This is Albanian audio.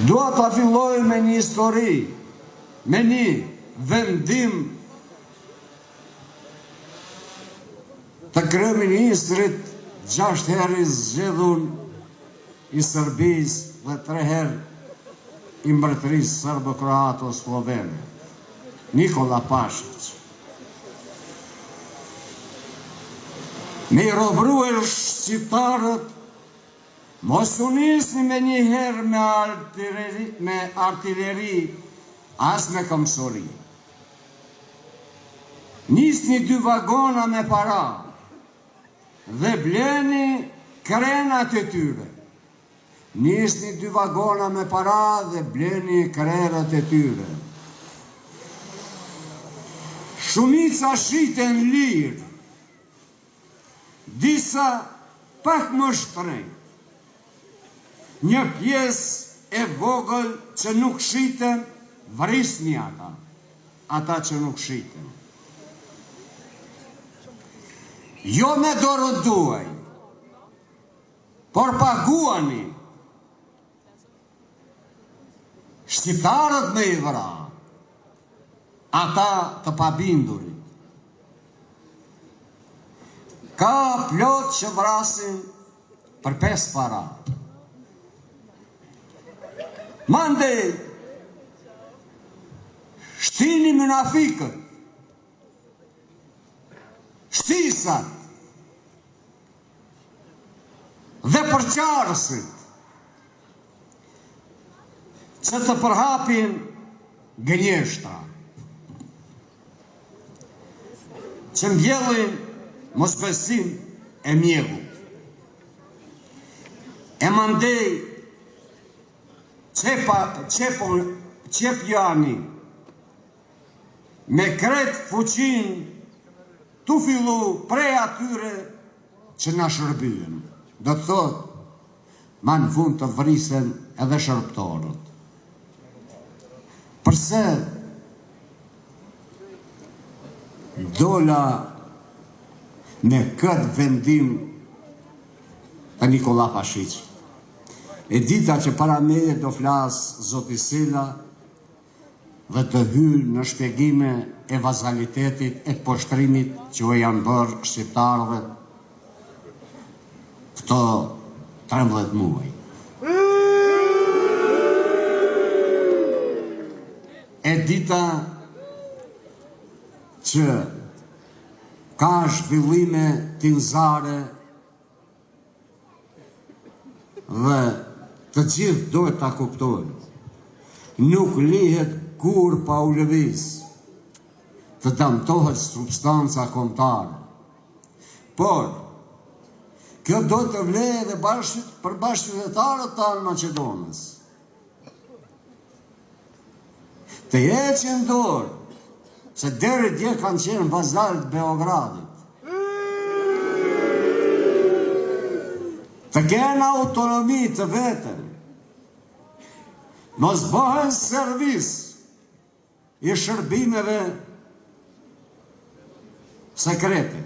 Dua ta filloj me një histori, me një vendim të kryeministrit 6 herë zgjedhur i Serbisë dhe 3 herë i mbretërisë serbo-kroato-slovene, Nikola Pašić. Me i robruar shqiptarët, mos u nisni me një herë me artilleri, as me këmsori. Nisni 2 vagona me para dhe bleni krenat e tyre. Nisni 2 vagona me para dhe bleni krenat e tyre. Shumica shiten lirë, disa pak më shtrenjtë. Një pjesë e vogël që nuk shiten, vrisni ata që nuk shiten. Jo me dorë duaj, por paguani. Shqiptarët me i vra, ata të pabindurit. Ka plot që vrasin për 5 para. Mandej, shtini munafikët, shtisat dhe përqarësit që të përhapin gënjeshtra, që mbjellin mosbesim e mjegu. E mandej qep jani me kret fuqin tu fillu prej atyre që na shërbyen. Do të thot, ma në fund të vrisen edhe shërbëtorët. Përse dola me këtë vendim të Nikola Pašić. E dita që para meje do flasë Zoti Sela dhe të hynë në shpjegime e vazalitetit e poshtrimit që o janë bërë shqiptarëve këto 13 muaj. E dita që ka zhvillime tinzare dhe të gjithë duhet ta kuptojnë. Nuk lihet kur pa u lëviz të damtohet substanca kombëtare. Por, kjo do të vlejë edhe për bashkëqytetarët tanë Maqedonës. Të heqin dorë, se deri dje kanë qenë vazalët Beogradit. Të kenë autonomi të vetën, mos bëhen servis i shërbimeve sekrete.